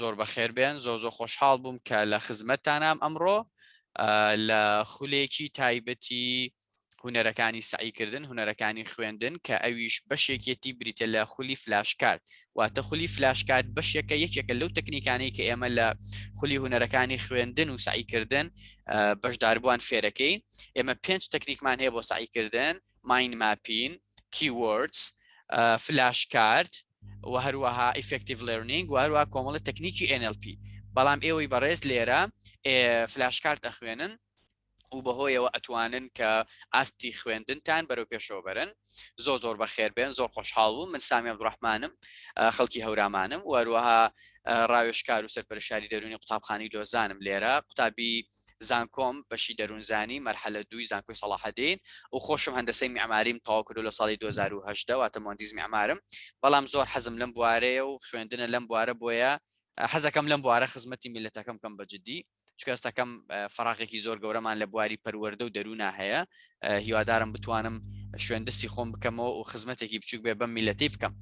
زۆر بەخێر بێن زۆر خۆشحاڵ بووم کە لە خزمەتتانام ئەمڕۆ لە خولێکی تایبەتی هونەرەکانی سعیکردن هونەرەکانی خوێندن کە ئەویش بەشێکێتی بریتە لە خولی فلاشکارد واتە خولی فلاشکارد بەشێکە یەکێکە لەو تەکنیکانەی کە ئێمە لە خولی هونەرەکانی خوێندن و سعیکردن بەشداربووان فێرەکەین ئێمە 5 تەکنیکمان هەیە بۆ سعیکردن ماین ماپین کیوردز فلاشکارد و هەروەها ئیفکتیڤ لێرنینگ و هەروە کۆمەڵە تەکنیکی NLP بەڵام ئێوەی بەڕێز لێرە فلاشکارد ئەخوێنن و بەهۆیەوە ئەتوانن کە ئاستی خوێندنتان بەرەو پێشەوە بەرن زۆر بەخێر بێن زۆر خۆشحاڵ بووم من سامی عەبدوڕەحمانم خەڵکی هەورامانم و هەروەها ڕاوێژکار و سەرپەرشتاری دەرونی قوتابخانەی لۆزانم لێرە قوتابی زانکۆم بەشی دەروونزانی مەرحەلە 2 زانکۆی سەلاحەدین و خۆشم هەندسەی میعماریم تەواو کردو لە ساڵی 2018 واتە مهندس میعمارم بەڵام زۆر حەزم لەم بوارەیە و خوێندنە لەم بوارە بۆیە حەزەکەم لەم بوارە خزمەتی میلەتەکەم کەم بەجددی چکە ئێستاکەم فراغێکی زۆر گەورەمان لە بواری پەروەردە و دەروونە هەیە هیوادارم بتوانم شوێندەسی خۆم بکەمەوە و خزمەتێکی بچوک بێ بەم میلەتی بکەم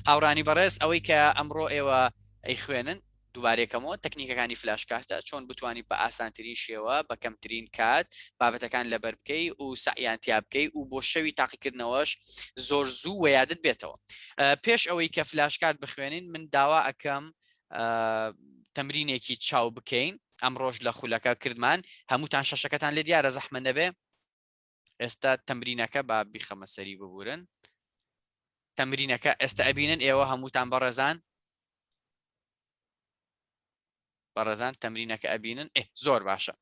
هاوڕانی بەڕێز ئەوەی کە ئەمڕۆ ئێوە ئەی خوێنن دووبارێکەمەوە تەکنیکەکانی فلاشکارتە چۆن بتوانی بە ئاسانترین شێوە بە کەمترین کات بابەتەکان لەبەر بکەی و سعیانتیا بکەی و بۆ شەوی تاقیکردنەوەش زۆر زوو وەیادت بێتەوە پێش ئەوەی کە فلاشکارت بخوێنین من داوا ئەەکەم تەمرینێکی چاو بکەین ئەم ڕۆژ لە خولەکە کردمان هەمووتان شەشەکەتان لێ دیارە زەحمە نەبێ ئێستا تەمرینەکە با بیخەمە سەری ببورن تەمرینەکە ئێستا ئەبینن ئێوە هەمووتان بەڕێزان تەمرینەکە ئەبینن زۆر باشە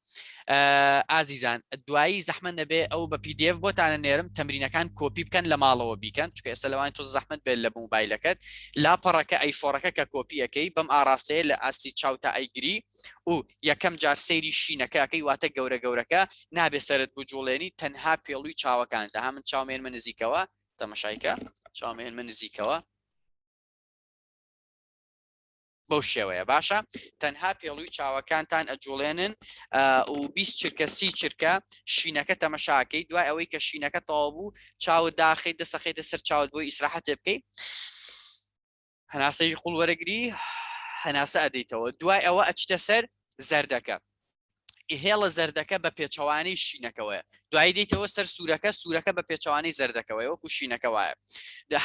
ئازیزان دوایی زەحمە نەبێ ئەو بە PDF بۆتانە نێرم تەمرینەکان کۆپی بکەن لە ماڵەوە بیکەن چکە ئێستا لەوان تۆ زەحمەت بێت لە مۆبایلەکەت لاپەڕەکە ئەیفۆڕەکە کە کۆپیەکەی بەم ئاراستەیە لە ئاستی چاوتە ئەیگری و یەکەم جار سەیری شینەکەکەی واتە گەورەکە نابێ سەرت بجوڵێنی تەنها پێڵووی چاوەکان دەها من چاومێنمە نزیکەوە تەماشایکە چاومێنمە نزیکەوە بەو شێوەیە باشە تەنها پێڵووی چاوەکانتان ئەجوڵێنن و 20 چرکە 30 چرکە شینەکە تەمەشاکەی دوای ئەوەی کە شینەکە تەواو بوو چاوت داخی دەسەخەیتە سەر چاوت بۆی ئیسراحەتێ بکەیت هەناسەی قوڵ وەرەگری هەناسە ئەدەیتەوە دوای ئەوە ئەچتە سەر زەردەکە هێڵە زەردەکە بە پێچەوانەی شینەکەوەیە دوای دێتەوە سەر سوورەکە بە پێچەوانەی زەردەکەوەی وەکو شینەکە وایە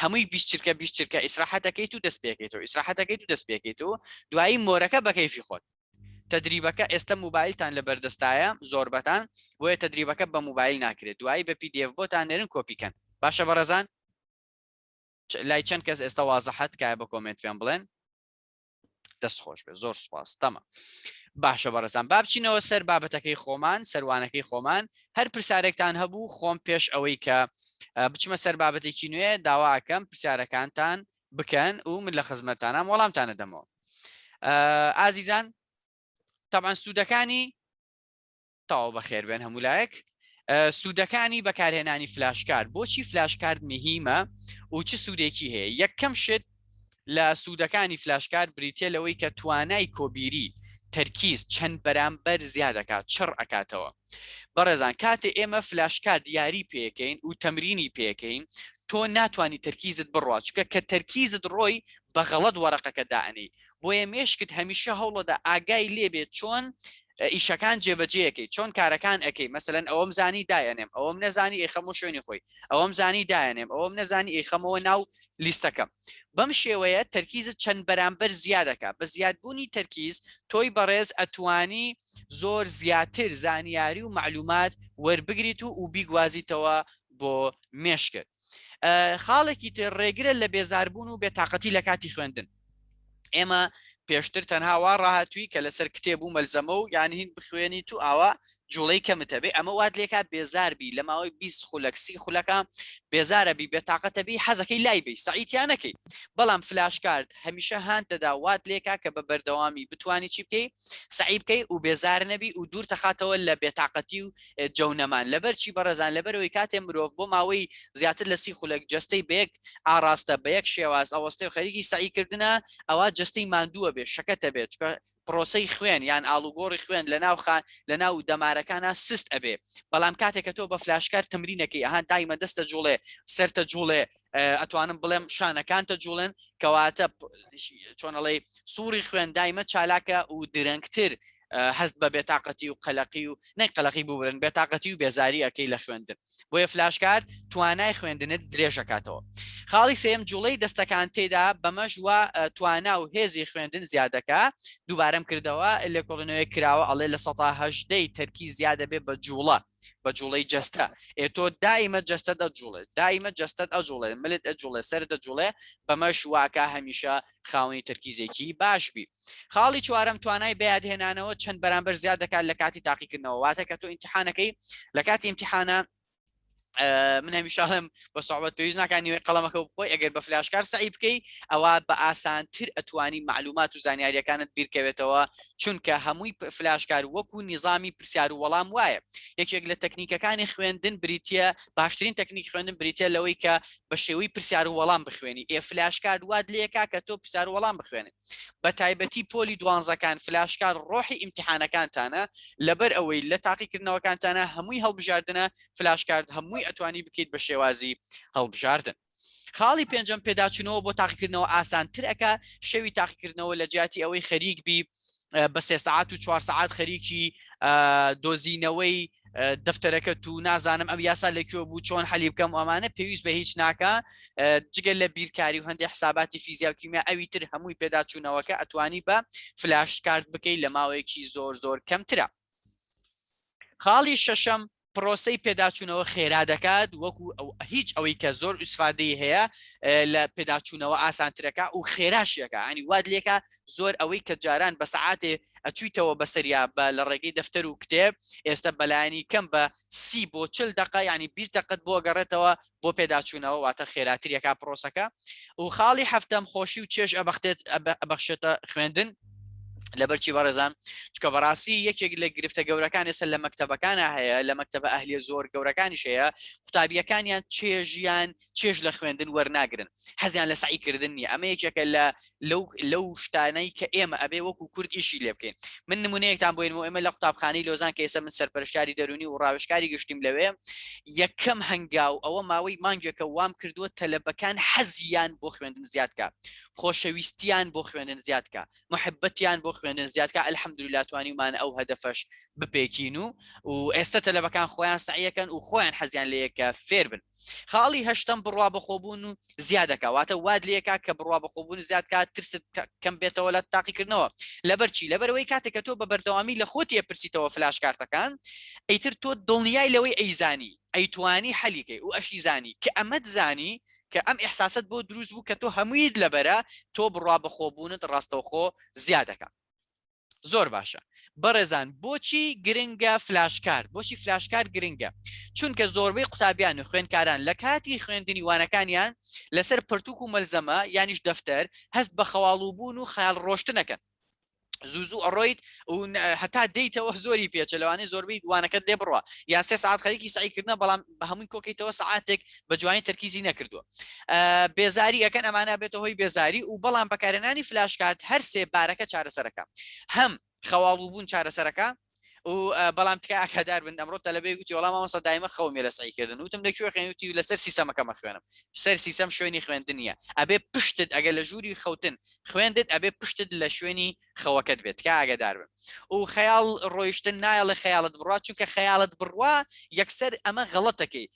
هەمووی 20 چرکە ئیسراحەتەکەیت و دەست پێکەیت و دوایی مۆرەکە بە کەیفی خۆت تدریبەکە ئێستا موبایلتان لە بەردەستایە زۆربەتان بۆیە تدریبەکە بە موبایل ناکرێت دوایی بە PDF بۆتان نێرن کۆپیکەن باشە بەڕێزان لای چەند کەس ئێستا وازەحەت کایە بە کۆمنت پێم بڵێن دەست خۆش بێ زۆر سوپاس تەمە باشە بەڕێزان با بچینەوە سەر بابەتەکەی خۆمان سەروانەکەی خۆمان هەر پرسیارێکتان هەبوو خۆم پێش ئەوەی کە بچمە سەر بابەتێکی نوێ داواکەم پرسیارەکانتان بکەن و من لە خزمەتتانم وەڵامتانە دەمەوە ئازیزان طبعا سوودەکانی تاو بەخێر بێن هەمولایەک سوودەکانی بەکارهێنانی فلاشکارد بۆچی فلاشکارد مهمە و چ سوودێکی هەیە یەکەم شت لە سوودەکانی فلاشکارد بریتێ لەوەی کە توانای کۆبیری تەرکیز چەند بەرامبەر زیادەکات چڕ ئەکاتەوە بەڕێزان کاتێ ئێمە فلاشکارد دیاری پێەکەین و تەمرینی پێەکەین تۆ ناتوانانی تەرکیزت بڕوا چکە کە تەرکیزت ڕۆی بە غەڵەت وەرەقەکە دائنی بۆیە مێشکت هەمیشە هەوڵەدا ئاگای لێبێت چۆن ئیشەکان جێبەجێەکەی چۆن کارەکان ئەەکەی مەسەلەن ئەوەم زانی دایەنێم ئەوەم نەزانی ئەیخەمەوە شوێنی خۆی ئەوەم زانی دایەنێم ئەوەم نەزانی ئەیخەمەوە ناو لیستەکەم بەم شێوەیە تەرکیزت چەند بەرامبەر زیادەکە بە زیادبوونی تەرکیز تۆی بەڕێز ئەتوانی زۆر زیاتر زانیاری و معلومات وەربگریت و بیگوازیتەوە بۆ مێشکت خاڵێکی تر ڕێگرە لە بێزاربوون و بێتاقەتی لە کاتی خوێندن ئێمە پێشتر تەنها وا ڕاهاتووی کە لەسەر کتێب و مەلزەمە و یانی هین بخوێنی تو ئاوا جوڵەی کەمتەبێ ئەمە وات لێکا بێزاربی لە ماوەی 20 خولەک 30 خولەکە بێزارەبی بێتاقەتەبی حەزەکەی لای بی سعیتیانەکەی بەڵام فلاشکارد هەمیشە هاان دەدا وات لێکا کە بە بەردەوامی بتانی چی بکەی سعی بکەی و بێزار نەبی و دوور تەخاتەوە لە بێتاقەتی و جەونەمان لەبەر چی بەڕێزان لەبەرەوەی کاتێ مرۆڤ بۆ ماوەی زیاتر لە 30 خولەک جستەی بەیەک ئاراستە بە یەک شێواز ئەوەستەی خەریکی سعیکردنە ئەوە جستەی ماندووە بێ شەکەتە بێت چکە پرۆسەی خوێن یان ئاڵوگۆڕی خوێن لە ناو دەمارەکانە سست ئەبێ بەڵام کاتێکە تۆ بە فلاشکار تمرینەکەی ئەهان دایمە دەستە جوڵێ سەرتە جوڵێ ئەتوانم بڵێم شانەکانتە جوڵێن کەواتە چۆنەڵێ سووری خوێن دایمە چالاکە و درەنگتر هەست بە بێتاقەتی و قەلەقی و نەی قەلەقی ببرن بێتاقەتی و بێزاری ئەەکەی لە خوێندن بۆیە فلاشکارد توانای خوێندنت درێژەکاتەوە. خاڵی سێم جوڵەی دەستەکان تێدا بەمەش وە توانا و هێزی خوێندن زیادەکە دووبارەم کردەوە لێکۆڵنەوەی کراوە ئەڵێ لە 1970 تەرکی زیادە بێ بە جوڵە بە جوڵەی جەستە تۆ دائیمە جەستە دەجوڵێ دائیمە جەستە ئەجوڵێ ملت ئەجوڵێ سەر دەجوڵێ بەمەش واکە هەمیشە خاوەنی تەرکیزێکی باشبی. خاڵی چوارەم توانای بەیادهێنانەوە چەند بەرامبەر زیاد دەکات لە کاتی تاقیکردنەوە واتە کە تۆ ئیمتیحانەکەی لە کاتی ئیمتیحانە من هەمیشەڵم بە سوعبەت پێویست ناکانی قەڵەمەکە بخۆی ئەگەر بە فلاشکار سعی بکەی ئەوە بە ئاسانتر ئەتوانی معلومات و زانیاریەکانت بیرکەوێتەوە چونکە هەمووی فلاشکار وەکو نیظامی پرسیار و وەڵام وایە یەکێک لە تەکنیکەکانی خوێندن بریتە باشترین تەکنیک خوێندن بریتە لەوەی کە بە شێوەی پرسیار و وەڵام بخوێنی فلاشکار واد لێکا کە تۆ پرسیار و وەڵام بخوێنێ بە تایبەتی پۆلی دوانزەکان فلاشکار ڕۆحی ئیمتیحانەکانتانە لەبەر ئەوەی لە تاقیکردنەوەکانتانە هەمووی هەڵبژاردنە فلاشکارد هەمووی ئەتوانی بکەیت بە شێوازی هەڵبژاردن. خاڵی پێنجەم پێداچوونەوە بۆ تاقیکردنەوە ئاسانتر ئەکا شەوی تاقیکردنەوە لە جیاتی ئەوەی خەریک بی بە 3 ساعات و 4 ساعات خەریکی دۆزینەوەی دەفتەرەکە تو نازانم ئەم یاسا لەکوێ بوو چۆن حەلی بکەم ئەمانە پێویست بە هیچ ناکە جگەل لە بیرکاری و هەندێک حساباتی فیزیا و کیمیا ئەوی تر هەمووی پێداچوونەوەکە ئەتوانی بە فلاشکارد بکەیت لە ماوەیەکی زۆر کەمترە. خاڵی شەشەم پرۆسەی پێداچوونەوە خێرا دەکات وەکو هیچ ئەوەی کە زۆر ئوسفادەی هەیە لە پێداچوونەوە ئاسانترەکە و خێراشیەکە ئەنی واد لێکە زۆر ئەوەی کە جاران بە سەعاتێ ئەچویتەوە بەسەریا بە لە ڕێگەی دەفتەر و کتێب ئێستا بەلایانی کەم بە 30 بۆ 40 دقه ینی 20 دقت بۆ گەڕێتەوە بۆ پێداچوونەوە واتە خێراتریەکە پرۆسەکە. و خاڵی هەفتەم خۆشی و چێش ئەبەخشێتە خوێندن لەبەرچی بەڕێزان چکە بەڕاستی یەکێک لە گرفتە گەورەکان ێستا لە مەکتەبەکانە هەیە لە مەکتەبە ئەهلیە زۆر گەورەکانیش هەیە قوتابیەکانیان چێژ لە خوێندن وەرناگرن حەزیان لە سعیکردن نیە ئەمە یەکێکە لەو شتانەی کە ئێمە ئەبێ وەکو کورد ئیشی لێ بکەین. من نمونەیەکتان بۆینەوە ئێمە لە قوتابخانەی لۆزان کە ئێستا من سەرپەرشتیاری دەرونی و ڕاوێژکاری گشتیم لەوێ یەکەم هەنگاو ئەوە ماوەی مانگێکە وام کردووە تەلەبەکان حەزیان بۆ خوێندن زیادکە خۆشەویستیان بۆ خوێندن زیادکە محبەتیان بۆ خوێندن زیادکە الحەمدوللا توانیمان ئەو هەدەفەش بپێکین و ئێستا تەلەبەکان خۆیان سعیەکەن و خۆیان حەزیان لەیەکە فێر بن. خاڵی هەشتم بڕوا بەخۆبوون و زیادەکە واتە واد لێکا کە بڕوا بەخۆبوون زیادکە ترست کەم بێتەوە لە تاقیکردنەوە لەبەرچی لەبەرەوەی کاتێککە تۆ بە بەردەوامی لە خۆتی ئەپرسیتەوە فلاشکارتەکان ئەیتر تۆ دڵنیای لەوەی ئەیزانی ئەیتوانی حەلیکەی و ئەشی زانی کە ئەمەد زانی کە ئەم ئەحساست بۆ دروست بوو کە تۆ هەموویت لەبەرە تۆ بڕوا بەخۆبوونت ڕاستەوخۆ زیادەکە. زۆر باشە بەڕێزان بۆچی گرنگە فلاشکار بۆچی فلاشکار گرنگە چونکە زۆربەی قوتابیان و خوێندکاران لە کاتی خوێندنی وانەکانیان لەسەر پرتوک و مەلزەمە یانیش دەفتەر هەست بە خەواڵوبوون و خەیاڵ ڕۆشتنەکەن زوو ئەڕۆیت و هەتا دەیتەوە زۆری پێچە لەوانەیە زۆربەی دوانەکەت لێ بڕوە یان 3 ساعت خەریکی سعیکردنە بەڵام بە هەمووی کۆکەیتەوە ساعاتێک بە جوانی تەرکیزی نەکردووە بێزاری ئەەکەن ئەمانە بێتە هۆی بێزاری و بەڵام بەکارهێنانی فلاشکارد هەر سێ بارەکە چارەسەرەکە هەم خەواڵوبوون چارەسەرەکە و بەڵام تکە ئاکادار بن ئەمڕۆ تەلەبەیەک وتی وەڵام مامۆستا دایمە خەومێ لە سعیکردن وتم لەکوێ خوێنیوتی لەسەر سیسەمەکەمە خوێنم سەر سیسەم شوێنی خوێندن نیە ئەبێ پشتت ئەگەر لە ژووری خەوتن خوێندت ئەبێ پشتت لە شوێنی خەوەکەت بێت کە ئاگادار بن و خەیاڵ ڕۆیشتن نایە لە خەیاڵت بڕوا چونکە خەیاڵت بڕوا یەکسەر ئەمە غەڵەتەکەی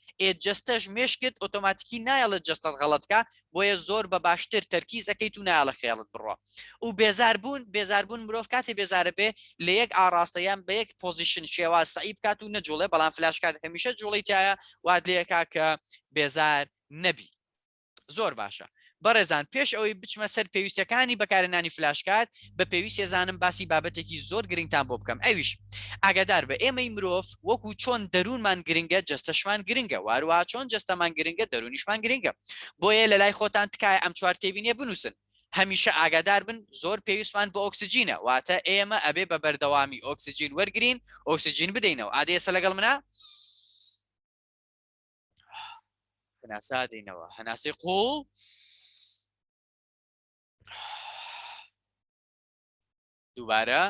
جەستەش مێشکت ئۆتۆماتیکی نایە لە جەستت غەڵەتکە بۆیە زۆر بە باشتر تەرکیز ئەەکەیت و نایە لە خەیاڵت بڕوا و بێزاربوون مرۆڤ کاتێ بێزارە بێ لە یەک ئاراستەیان بە یەک پۆزیشن شێواز سعی بکات و نەجوڵێ بەڵام فلاشکار هەمیشە جوڵی تایە واد لێکا کە بێزار نەبی. زۆر باشە بەڕێزان پێش ئەوەی بچمە سەر پێویستەکانی بەکارهێنانی فلاشکارد بە پێویست ێزانم باسی بابەتێکی زۆر گرنگتان بۆ بکەم ئەویش ئاگادار بە ئێمەی مرۆڤ وەکو چۆن دەروونمان گرنگە جەستەشمان گرنگە وارووا چۆن جەستەمان گرنگە دەرونیشمان گرنگە بۆیە لە لای خۆتان تکایە ئەم چوار تێبینیە بنووسن هەمیشە ئاگادار بن زۆر پێویستمان بە ئۆکسجینە واتە ئێمە ئەبێ بە بەردەوامی ئۆکسجین وەرگین ئۆکسجین بدەینەوە ئادێسە لەگەڵ منە هەناسا دەینەوە هەناسی قوڵ دووبارە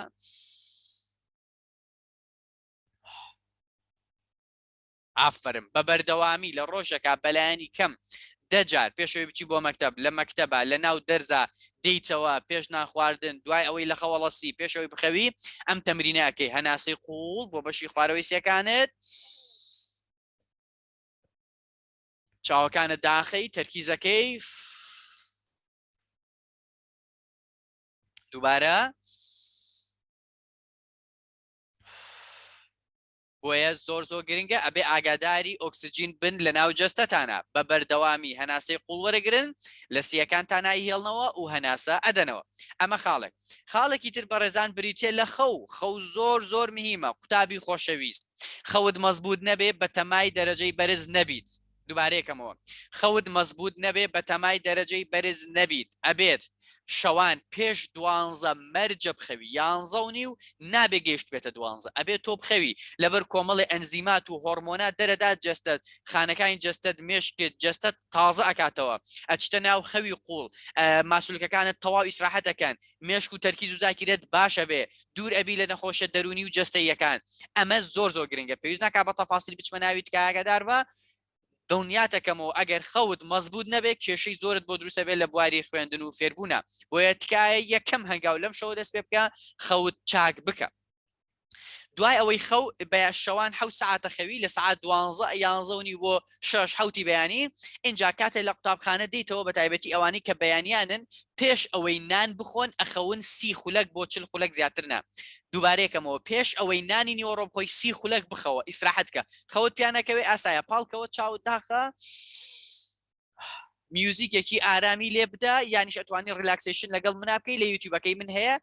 ئافرم بە بەردەوامی لە ڕۆژێکا بەلایانی کەم دەجار پێشەوەی بچی بۆ مەکتب لە مەکتەبە لە ناو دەرزە دەیتەوە پێش ناخواردن دوای ئەوەی لە خەوەڵەسی پێشەوەی بخەوی ئەم تەمرینە ئەەکەی هەناسەی قوڵ بۆ بەشی خواردەوەی سیەکانت چاوەکانت داخەی تەرکیزەکەی دووبارە بۆیە زۆر گرنگە ئەبێ ئاگاداری ئۆکسسیجین بن لە ناو جەستەتانە بە بەردەوامی هەناسەی قوڵ وەرەگرن لە سیەکانتان نایهێڵنەوە و هەناسە ئەدەنەوە ئەمە خاڵێکی تر بە ڕێزان بریتێ لە خەو زۆر مهمە قوتابی خۆشەویست خەوت مەزبوط نەبێ بە تەمای دەرەجەی بەرز نەبیت دووبارەیەکەمەوە خەوت مەزبوط نەبێ بە تەمای دەرەجەی بەرز نەبیت ئەبێت شەوان پێش 12 مەرجە بخەوی 11:30 نابێ گەیشت بێتە 12 ئەبێت تۆ بخەوی لەبەر کۆمەڵی ئەنزیمات و هۆرمۆنات دەرەدات جەستت خانەکانی جەستت مێشکت جەستت تازە ئەکاتەوە ئەچتە ناو خەوی قوڵ ماسولکەکانت تەواو ئیسراحەتەکەن مێشک و تەرکیز و زاکیرێت باشە بێ دوور ئەبی لە نەخۆشە دەرونی و جەستەیەکان ئەمە زۆر گرنگە پێویست ناکات بە تەفاسیل بچمە ناویت کە ئاگادار بە دڵنیاتەکەمەوە ئەگەر خەوت مەزبوط نەبێت کێشەی زۆرت بۆ دروستە بێت لە بواری خوێندن و فێربوونە بۆیە تکایە یەکەم هەنگاو لەم شەوە دەست پێ بکە خەوت چاک بکە دوای ئەوەی خەو بە شەوان 7 ساعتە خەوی لە ساعت 12 11 بۆ 6 حوتی بەیانی اینجا کاتێک لە قوتابخانە دێیتەوە بە تایبەتی ئەوانی کە بەیانیانن پێش ئەوەی نان بخۆن ئەخەون 30 خولەک بۆ 40 خولەک زیاترنا دووبارەیەکەمەوە پێش ئەوەی نانی نیوەڕۆ بخۆی 30 خولەک بخەوە ئیسراحەتکە خەوت پیانەکەوێ ئاسایە پاڵکەوە چاوت داخە میوزیکێکی ئارامی لێ بدە یانیش ئەتوانی ریلاکسیشن لەگەڵ منا بکەی لە یوتیوبەکەی من هەیە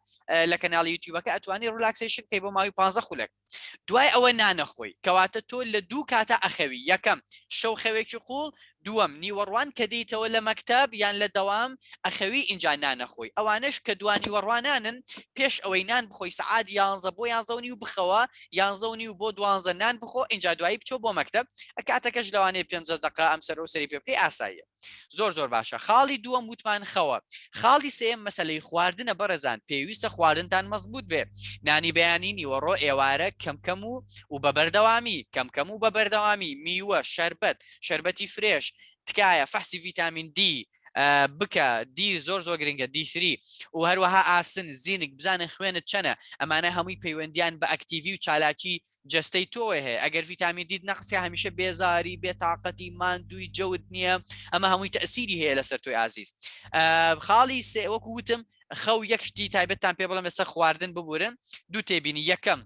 لە کەناڵی یوتیوبەکە ئەتوانی ریلاکسیشن کەی بۆ ماوەی 15 خولەک دوای ئەوە نانەخۆی کەواتە تۆ لە دوو کاتە ئەخەوی یەکەم شەو خەوێکی قوڵ دووەم نیوەڕوان کە دێیتەوە لە مەکتەب یان لە دەوام ئەخەوی ئینجا نانەخۆی ئەوانش کە دوانی وەڕوانانن پێش ئەوەی نان بخۆی سعات 11 بۆ 11:30 بخەوە 11:30 بۆ 12 نان بخۆ اینجا دوایی بچۆ بۆ مەکتەب کاتەکەش لەوانەیە 5 دقیقە ئەم سەر و سەری پێ بکەی ئاساییە زۆر باشە خاڵی دووەم وتمان خەوە خاڵی سێم مەسەلەی خواردنە بەڕێزان پێویستە خواردنتان مەزبوط بێ نانی بەیانی نیوەڕۆ ئێوارە کەمکەم و بە بەردەوامی کەمکەم و بە بەردەوامی میوە شەربەتی فرێش تکایە فەحسی ڤیتامین دی بکە دی زۆر گرنگە دیثری و هەروەها ئاسن زیینک بزانە خوێنت چەنە ئەمانە هەمووی پەیوەندیان بە ئەکتیڤی و چالاکی جەستەی تۆی هەیە ئەگەر ڤیتامین دیت نەقسی هەمیشە بێزاری بێتاقەتی ماندووی جەوت نییە ئەمە هەمووی تەسیری هەیە لەسەر توی ئازیز خاڵی سێ وەکو وتم خەو یەک شتی تایبەتتان پێ بڵم لەسەر خواردن ببورن دوو تێبینی یەکەم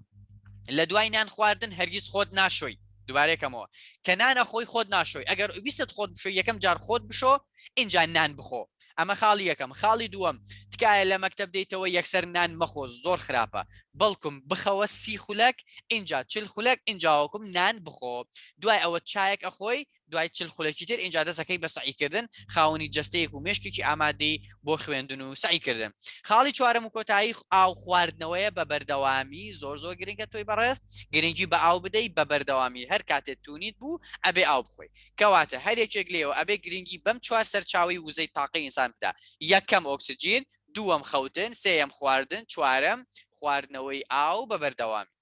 لە دوای نان خواردن هەرگیز خۆت ناشۆی دووبارەیەکەمەوە کە نانە خۆی خۆت ناشۆی ئەگەر ویستت خۆت بشۆ یەکەم جار خۆت بشۆ اینجا نان بخۆ ئەمە خاڵی یەکەم خاڵی دووەم تکایە لە مەکتەب دێیتەوە یەکسەر نان مەخۆ زۆر خراپە بەڵکم بخەوە 30 خولەک اینجا 40 خولەک اینجاوەکم نان بخۆ دوای ئەوە چایەک ئەخۆی دوای 40 خولەکی تر اینجا دەسەکەی بە سعیکردن خاوەنی جەستەیەک و مێشکێکی ئامادەی بۆ خوێندن و سعیکردن خاڵی چوارەم و کۆتایی ئاو خواردنەوەیە بە بەردەوامی زۆر گرنگە تۆی بەڕێست گرنگی بە ئاو بدەیت بە بەردەوامی هەر کاتێت تونیت بوو ئەبێ ئاو بخۆی کەواتە هەرێکێک لێەوە ئەبێ گرنگی بەم چوار سەرچاوی وزەی تاقی ئینسان بدا یەکەم ئۆکسسیجین دووەم خەوتن سێەم خواردن چوارەم خواردنەوەی ئاو بە بەردەوامی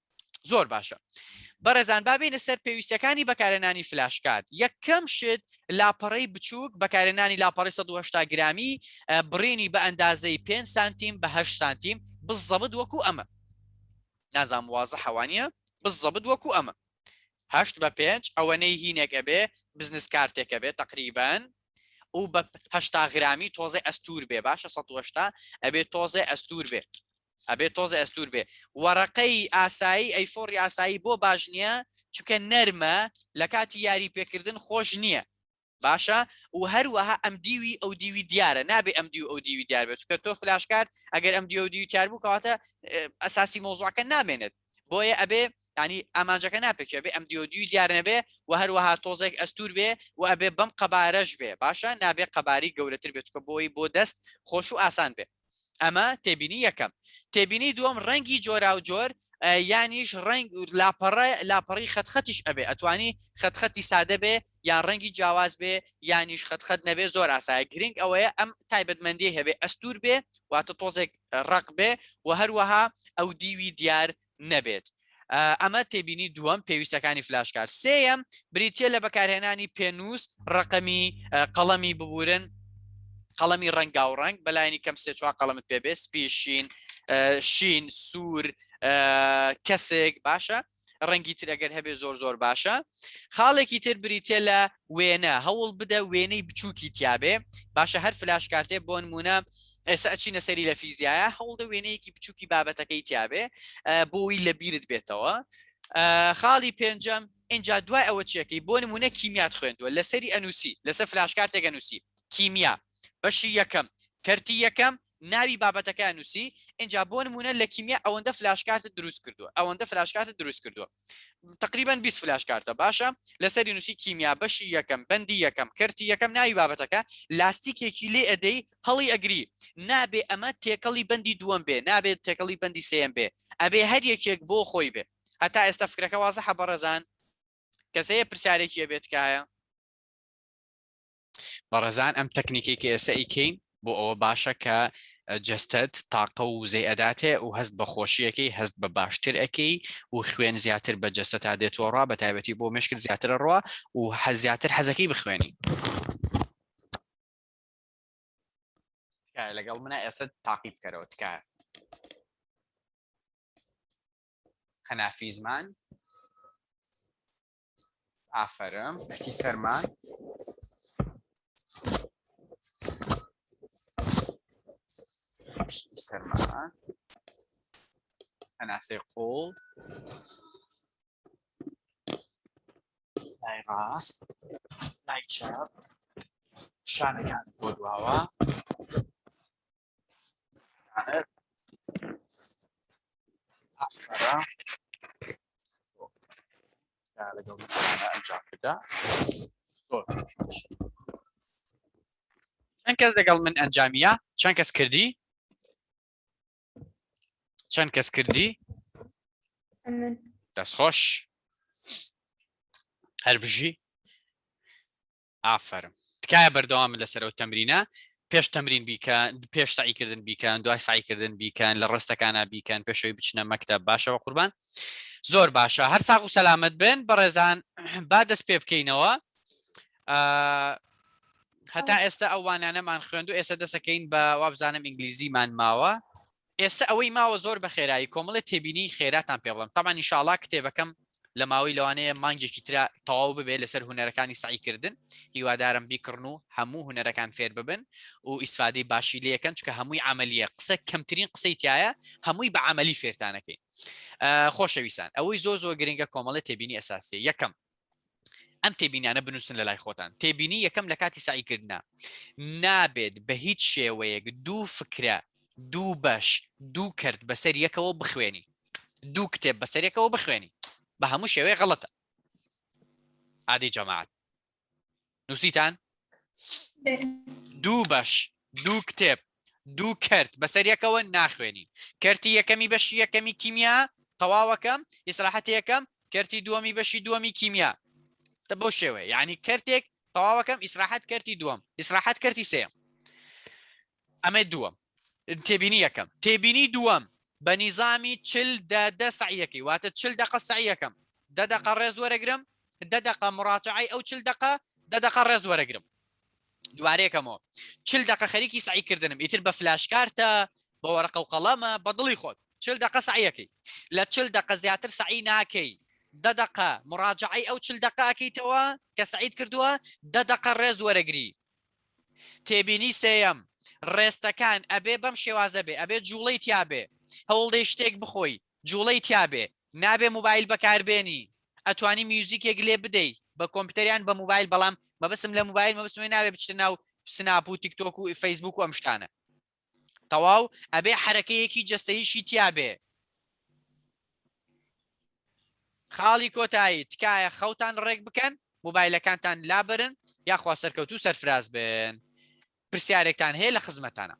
زۆر باشە بەڕێزان بابینە سەر پێویستەکانی بەکارهێنانی فلاشکارد یەکەم شت لاپەڕەی بچووک بەکارهێنانی لاپەڕی 180 گرامی بڕینی بە ئەندازەی 5 سانتیم بە 8 سانتیم بزەبت وەکو ئەمە نازام وازە حەوانیە بزەبت وەکو ئەمە 8 بە 5 ئەوەنەی هینێک ئەبێ بزنس کارتێکە بێت تقریبان و بە 80 گرامی تۆزە ئەستور بێ باشە 180 ئەبێ تۆزە ئەستور بێ ئەبێ تۆزە ئەستور بێ وەرەقەی ئاسایی ئەیفۆری ئاسایی بۆ باش نییە چونکە نەرمە لە کاتی یاری پێکردن خۆش نییە باشە و هەروەها ئەم دیوی ئەو دیوی دیارە نابێ ئەم دی و ئەو دیوی دیار بێت چونکە تۆ فلاشکارد ئەگەر ئەم دی و دیوی دیار بوو کەواتە ئەساسی مۆزوعەکە نامێنێت بۆیە ئەبێ ینی ئامانجەکە ناپێکێ بێ ئەم دی و دیوی دیار نەبێ و هەروەها تۆزێک ئەستور بێ و ئەبێ بەم قەبارەش بێ باشە نابێ قەباری گەورەتر بێت چونکە بۆی بۆ دەست خۆش و ئاسان بێ ئەمە تێبینی یەکەم تێبینی دووەم ڕەنگی جۆرا و جۆر یانیش ڕنگ لاپەڕی خەتخەتیش ئەبێ ئەتوانی خەتخەتی سادە بێ یان ڕەنگی جیاواز بێ یانیش خەتخەت نەبێ زۆر ئاسایە گرنگ ئەوەیە ئەم تایبەتمەندی هەبێ ئەستور بێ واتە تۆزێک ڕق بێ و هەروەها ئەو دیوی دیار نەبێت ئەمە تێبینی دووەم پێویستەکانی فلاشکار. سێیەم بریتە لە بەکارهێنانی پێنووس ڕقمی قەڵەمی ببورن، قەڵەمی ڕەنگا و ڕەنگ بەلایانی کەم سێ چوار قەڵەمت پێبێ سپیشین شین سوور کەسێک باشە ڕەنگی تر ئەگەر هەبێ زۆر باشە. خاڵێکی تر بریتێ لە وێنە هەوڵ بدە وێنەی بچووکی تیاابێ باشە هەر فلاشکارتێ بۆ نمونە ئێستا ئەچینە سەری لە فیزیایە هەوڵدە وێنەیەکی بچووکی بابەتەکەی تیاابێ بۆی لە بیرت بێتەوە. خاڵی پێنجەم اینجا دوای ئەوە چیەکەی بۆ نمونە کیمیات خوێندووە لەسەری ئەنووسی لەسەر فلاشکارتێک ئەنووسی کیمیا بەشی یەکەم کەرتی یەکەم ناوی بابەتەکە نووسی اینجا بۆ نمونە لە کیمیا ئەوەندە فلاشکارتە دروست کردووە ئەوەندە فلاشکارتە دروست کردووە تقریبا 20 فلاشکارتە باشە لەسەری نووسی کیمیا بەشی یەکەم بەندی یەکەم کەرتی یەکەم ناوی بابەتەکە لاستیکێکی لێ ئەدەی هەڵی ئەگری نابێ ئەمە تێکەڵی بەندی دووەم بێ نابێت تێکەڵی بەندی سێم بێ ئەبێ هەر یەکێک بۆ خۆی بێ هەتا ئێستا فکرەکە وازەحە بەڕێزان کەسەیە پرسیارێکی ئەبێت کایە بەڕێزان ئەم تەکنیکی کە ئێستا ئیکەین بۆ ئەوە باشە کە جستت تاقە و زەی ئەداتێ و هەست بە خۆشیەکەی هەست بە باشتر ئەەکەی و خوێن زیاتر بە جستە تا دێتەوە ڕوا بە تایبەتی بۆ مشکل زیاتر ڕوا و زیاتر حەزەکەی بخوێنی لەگەڵ منە ئێستا تاقی بکەرەوە تکایە خەنافی زمان ئافەرم پشتی سەرمان سەرمان هەناسەی قوڵ لای ڕاست لای چاپ شانەکان بۆ دواوە ئافرە لەگەڵ ئەنجام بدا چەند کەس لەگەڵ من ئەنجامیە چەند کەس کردی چەند کەس کردی دەستخۆش هەر بژی ئافرم تکایە بەردەوام لەسەرەوە تەمرینە پێش تەمرین بیکەن پێش سعیکردن بیکەن دوای سعیکردن بیکەن لە ڕستەکانە بیکەن پێشەوەی بچنە مەکتەب باشەوە قوربان زۆر باشە هەر ساغ و سەلامت بن بەڕێزان با دەست پێ بکەینەوە هەتا ئێستا ئەوانانەمان خوێند و ئێستا دەسەکەین بە وابزانم ئینگلیزیمان ماوە ئێستا ئەوەی ماوە زۆر بە خێرایی کۆمەڵی تێبینی خێراتان پێ بڵم تەمان ئینشاءڵڵا کتێبەکەم لە ماوەی لەوانەیە مانگێکی ترا تەواو ببێ لەسەر هونەرەکانی سعیکردن هیوادارم بیکڕن و هەموو هونەرەکان فێر ببن و ئیسفادەی باشی لە یەکەن چکە هەمووی عملیە قسە کەمترین قسەی تایە هەمووی بە عملی فێرتانەکەی خۆشەویستان ئەوەی زۆر گرنگە کۆمەڵی تێبینی ئەساسی یەکەم ئەم تێبینیانە بنووسن لە لای خۆتان تێبینی یەکەم لە کاتی سعیکردنە نابێت بە هیچ شێوەیەک دوو فکرە دوو بەش دوو کرد بەسەر یەکەوە بخوێنی دوو کتێب بەسەر یەکەوە بخوێنی بە هەموو شێوەیە غەڵەتە عادی جەماعەت نووسیتان دوو بەش دوو کتێب دوو کرد بەسەر یەکەوە ناخوێنی کەرتی یەکەمی بەشی یەکەمی کیمیا تەواوەکەم ئیسراحەتی یەکەم کەرتی دووەمی بەشی دووەمی کیمیا بۆ شێوەیە یعنی کەرتێک تەواوەکەم ئیسراحەت کەرتی دووەم ئیسراحەت کەرتی سێم ئەمە دووەم تێبینی یەکەم تێبینی دووەم بە نیزامی 40 سعیەکەی واتە 40 دقە سعیەکەم 10 دقە ڕێز وەرەگرم 10 دقە مڕاجعەی ئەو 40 دقە 10 دقە ڕێز وەرەگرم دوارێکەمەوە 40 دقە خەریکی سعیکردنم ئیتر بە فلاشکارتە بە وەرەقە و قەڵەمە بە دڵی خۆت 40 دقە سعیەکەی لە 40 دقە زیاتر سعی ناکەی 10 دقە مڕاجعەی ئەو 40 دقە ئەکەیتەوە کە سعید کردووە 10 دقە ڕێز وەرەگری تێبینی سێیەم ڕێستەکان ئەبێ بەم شێوازە بێ ئەبێ جوڵەی تیابێ هەوڵدەی شتێک بخۆی جوڵەی تیابێ نابێ موبایل بەکاربێنی ئەتوانی میوزیکێک لێ بدەیت بە کۆمپیوتەریان بە موبایل بەڵام مەبەسم لە موبایل مەبەسمێ نابێ بچتە ناو سناپ و تیکتۆک و فەیسبوک و ئەم شتانە تەواو ئەبێ حرەکەیەکی جەستەییشی تیابێ خاڵی کۆتایی تکایە خەوتان ڕێک بکەن موبایلەکانتان لابرن یاخوا سەرکەوتوو سەرفراز بن پرسیارێکتان هەیە لە خزمەتانە